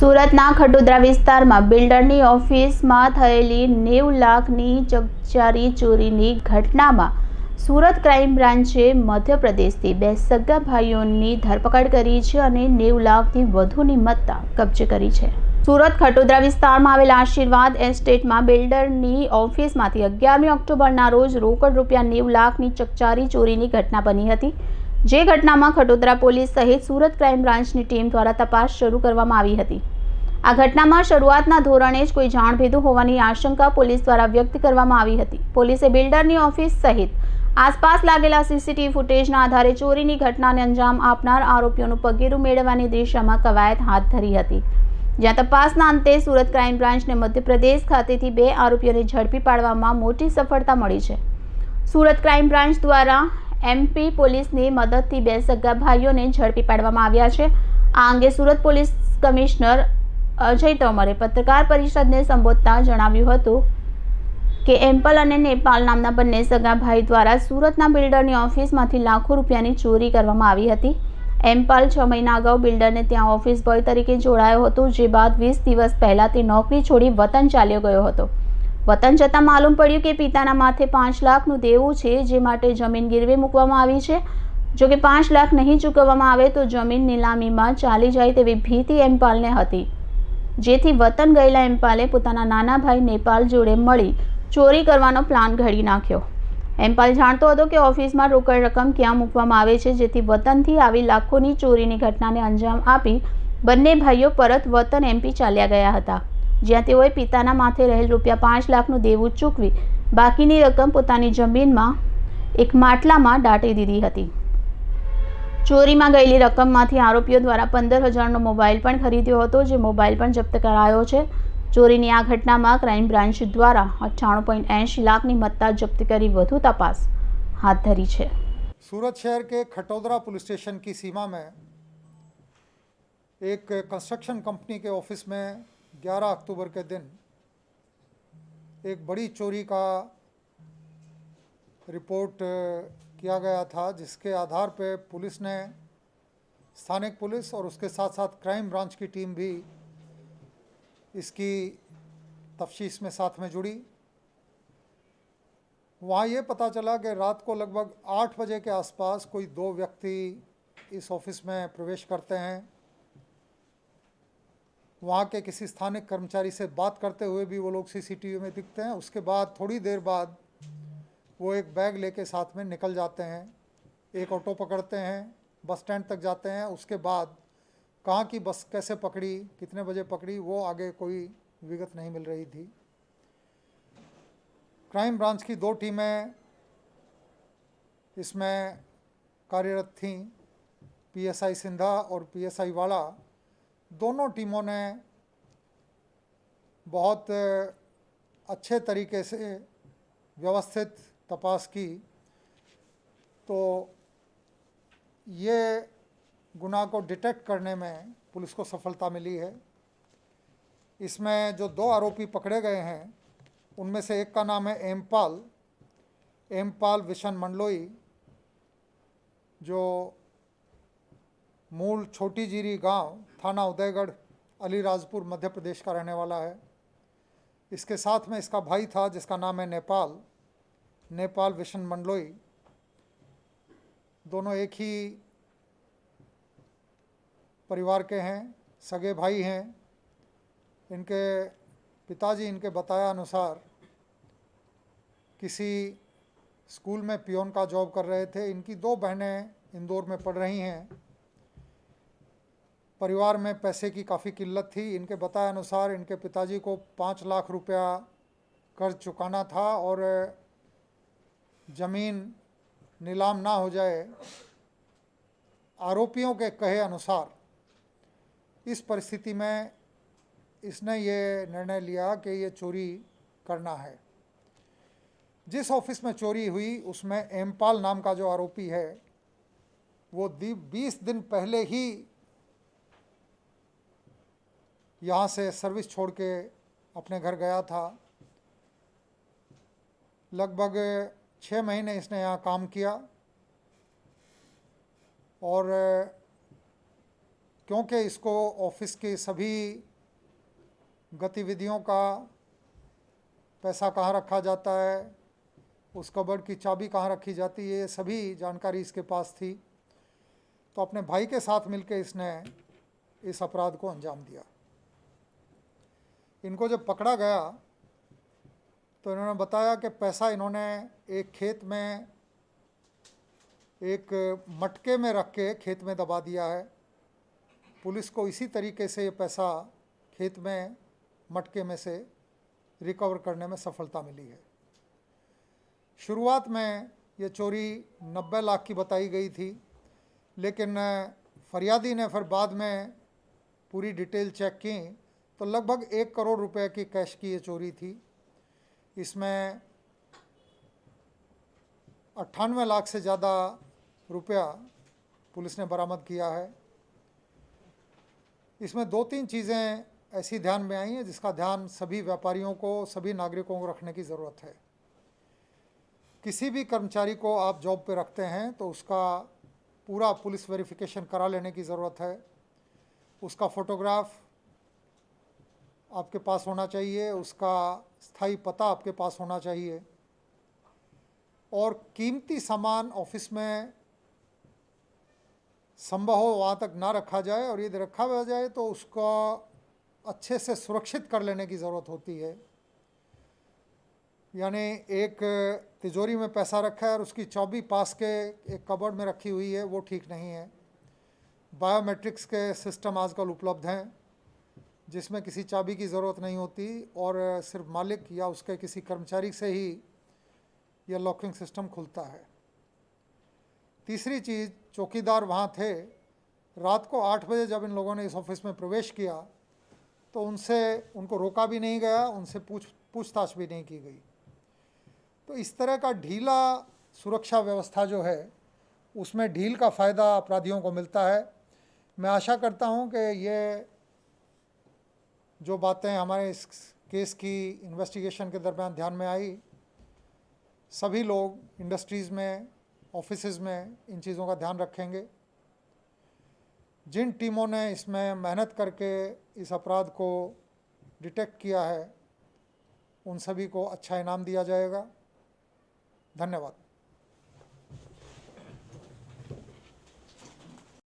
સુરતના ખટોદરા વિસ્તારમાં બિલ્ડરની ઓફિસમાં થયેલી 90 લાખની ચકચારી ચોરીની ઘટનામાં સુરત ક્રાઇમ બ્રાન્ચે મધ્યપ્રદેશથી બે સગા ભાઈઓની ધરપકડ કરી છે અને 90 લાખથી વધુની મત્તા કબજે કરી છે। સુરત ખટોદરા વિસ્તારમાં આવેલા આશીર્વાદ એસ્ટેટમાં બિલ્ડરની ઓફિસમાંથી 11મી ઓક્ટોબરના રોજ રોકડ રૂપિયા 90 લાખની ચકચારી ચોરીની ઘટના બની હતી। જે ઘટનામાં ખટોદરા પોલીસ સહિત સુરત ક્રાઇમ બ્રાન્ચની ટીમ દ્વારા તપાસ શરૂ કરવામાં આવી હતી। આ ઘટનામાં શરૂઆતના ધોરણે જ કોઈ જાણભેદુ હોવાની આશંકા પોલીસ દ્વારા વ્યક્ત કરવામાં આવી હતી। પોલીસે બિલ્ડરની ઓફિસ સહિત આસપાસ લાગેલા સીસીટીવી ફૂટેજના આધારે ચોરીની ઘટનાને અંજામ આપનાર આરોપીઓનું પગેરું મેળવવાની દિશામાં કવાયત હાથ ધરી હતી, જ્યાં તપાસના અંતે સુરત ક્રાઇમ બ્રાન્ચને મધ્યપ્રદેશ ખાતેથી બે આરોપીઓને ઝડપી પાડવામાં મોટી સફળતા મળી છે। સુરત ક્રાઇમ બ્રાન્ચ દ્વારા એમપી પોલીસની મદદથી બે સગા ભાઈઓને ઝડપી પાડવામાં આવ્યા છે। આ અંગે સુરત પોલીસ કમિશનર અજય તોમરે પત્રકાર પરિષદને સંબોધતા જણાવ્યું હતું કે એમ્પલ અને નેપાલ નામના બંને સગા ભાઈ દ્વારા સુરતના બિલ્ડરની ઓફિસમાંથી લાખો રૂપિયાની ચોરી કરવામાં આવી હતી। એમ્પલ 6 મહિના અગાઉ બિલ્ડરને ત્યાં ઓફિસ બોય તરીકે જોડાયો હતો, જે બાદ 20 દિવસ પહેલા તે નોકરી છોડી વતન ચાલ્યો ગયો હતો। વતન જતાં માલુમ પડ્યું કે પિતાના માથે 5 લાખનું દેવું છે, જે માટે જમીન ગીરવે મૂકવામાં આવી છે। જો કે 5 લાખ નહીં ચૂકવવામાં આવે તો જમીન નીલામીમાં ચાલી જાય તેવી ભીતિ એમ્પાલને હતી, જેથી વતન ગયેલા એમ્પાલે પોતાના નાના ભાઈ નેપાલ જોડે મળી ચોરી કરવાનો પ્લાન ઘડી નાખ્યો। એમ્પાલ જાણતો હતો કે ઓફિસમાં રોકડ રકમ ક્યાં મૂકવામાં આવે છે, જેથી વતનથી આવી લાખોની ચોરીની ઘટનાને અંજામ આપી બંને ભાઈઓ પરત વતન એમપી ચાલ્યા ગયા હતા, જ્યાં તેઓએ પિતાના માથે રહેલ રૂપિયા 5 લાખનું દેવું ચૂકવી બાકીની રકમ પોતાની જમીનમાં એક માટલામાં દાટી દીધી હતી। ચોરીમાં ગયેલી રકમમાંથી આરોપીઓ દ્વારા 15,000નો મોબાઈલ પણ ખરીદ્યો હતો, જે મોબાઈલ પણ જપ્ત કરાયો છે। ચોરીની આ ઘટનામાં ક્રાઇમ બ્રાન્ચ દ્વારા 98.80 લાખની મત્તા જપ્ત કરી વધુ तपास हाथ धरी है। सूरत शहर के खटोदरा पुलिस स्टेशन की सीमा में एक कंस्ट्रक्शन कंपनी के ऑफिस में 11 अक्टूबर के दिन एक बड़ी चोरी का रिपोर्ट किया गया था, जिसके आधार पे पुलिस ने, स्थानिक पुलिस और उसके साथ साथ क्राइम ब्रांच की टीम भी इसकी तफ्तीश में साथ में जुड़ी। वहाँ ये पता चला कि रात को लगभग 8 बजे के आसपास कोई 2 व्यक्ति इस ऑफिस में प्रवेश करते हैं। वहाँ के किसी स्थानिक कर्मचारी से बात करते हुए भी वो लोग सीसीटीवी में दिखते हैं। उसके बाद थोड़ी देर बाद वो एक बैग लेके साथ में निकल जाते हैं, एक ऑटो पकड़ते हैं, बस स्टैंड तक जाते हैं। उसके बाद कहाँ की बस कैसे पकड़ी, कितने बजे पकड़ी, वो आगे कोई विगत नहीं मिल रही थी। क्राइम ब्रांच की 2 टीमें इसमें कार्यरत थीं, पीएसआई सिंधा और पीएसआई वाला। दोनों टीमों ने बहुत अच्छे तरीके से व्यवस्थित तपास की, तो ये गुनाह को डिटेक्ट करने में पुलिस को सफलता मिली है। इसमें जो 2 आरोपी पकड़े गए हैं, उनमें से एक का नाम है एमपाल विशन मंडलोई, जो मूल छोटी जीरी गांव, थाना उदयगढ़, अलीराजपुर, मध्य प्रदेश का रहने वाला है। इसके साथ में इसका भाई था, जिसका नाम है नेपाल विशन मंडलोई। दोनों एक ही परिवार के हैं, सगे भाई हैं। इनके पिताजी इनके बताया अनुसार किसी स्कूल में पियोन का जॉब कर रहे थे। इनकी 2 बहनें इंदौर में पढ़ रही हैं। परिवार में पैसे की काफ़ी किल्लत थी। इनके बताया अनुसार इनके पिताजी को 5 लाख रुपया कर्ज चुकाना था और ज़मीन नीलाम ना हो जाए। आरोपियों के कहे अनुसार इस परिस्थिति में इसने ये निर्णय लिया कि ये चोरी करना है। जिस ऑफिस में चोरी हुई उसमें एमपाल नाम का जो आरोपी है, वो 20 दिन पहले ही यहाँ से सर्विस छोड़ के अपने घर गया था। लगभग 6 महीने इसने यहाँ काम किया और क्योंकि इसको ऑफिस के सभी गतिविधियों का, पैसा कहाँ रखा जाता है, उस कबर्ड की चाबी कहाँ रखी जाती है, ये सभी जानकारी इसके पास थी। तो अपने भाई के साथ मिलकर इसने इस अपराध को अंजाम दिया। इनको जब पकड़ा गया तो इन्होंने बताया कि पैसा इन्होंने एक खेत में, एक मटके में रख के खेत में दबा दिया है। पुलिस को इसी तरीके से ये पैसा खेत में मटके में से रिकवर करने में सफलता मिली है। शुरुआत में ये चोरी 90 लाख की बताई गई थी, लेकिन फरियादी ने फिर बाद में पूरी डिटेल चेक की तो लगभग 1 करोड़ रुपए की कैश की ये चोरी थी। इसमें 98 लाख से ज़्यादा रुपया पुलिस ने बरामद किया है। इसमें 2-3 चीज़ें ऐसी ध्यान में आई हैं जिसका ध्यान सभी व्यापारियों को, सभी नागरिकों को रखने की ज़रूरत है। किसी भी कर्मचारी को आप जॉब पे रखते हैं तो उसका पूरा पुलिस वेरिफिकेशन करा लेने की ज़रूरत है। उसका फ़ोटोग्राफ आपके पास होना चाहिए, उसका स्थायी पता आपके पास होना चाहिए, और कीमती सामान ऑफिस में संभव हो वहाँ तक ना रखा जाए, और यदि रखा हुआ जाए तो उसको अच्छे से सुरक्षित कर लेने की ज़रूरत होती है। यानी एक तिजोरी में पैसा रखा है और उसकी चाबी पास के एक कबर्ड में रखी हुई है, वो ठीक नहीं है। बायोमेट्रिक्स के सिस्टम आजकल उपलब्ध हैं जिसमें किसी चाबी की ज़रूरत नहीं होती और सिर्फ मालिक या उसके किसी कर्मचारी से ही यह लॉकिंग सिस्टम खुलता है। तीसरी चीज़, चौकीदार वहाँ थे। रात को 8 बजे जब इन लोगों ने इस ऑफिस में प्रवेश किया तो उनको रोका भी नहीं गया, उनसे पूछताछ भी नहीं की गई। तो इस तरह का ढीला सुरक्षा व्यवस्था जो है उसमें ढील का फ़ायदा अपराधियों को मिलता है। मैं आशा करता हूँ कि ये जो बातें हमारे इस केस की इन्वेस्टिगेशन के दरमियान ध्यान में आई, सभी लोग इंडस्ट्रीज़ में, ऑफिसेज़ में इन चीज़ों का ध्यान रखेंगे। जिन टीमों ने इसमें मेहनत करके इस अपराध को डिटेक्ट किया है उन सभी को अच्छा इनाम दिया जाएगा। धन्यवाद।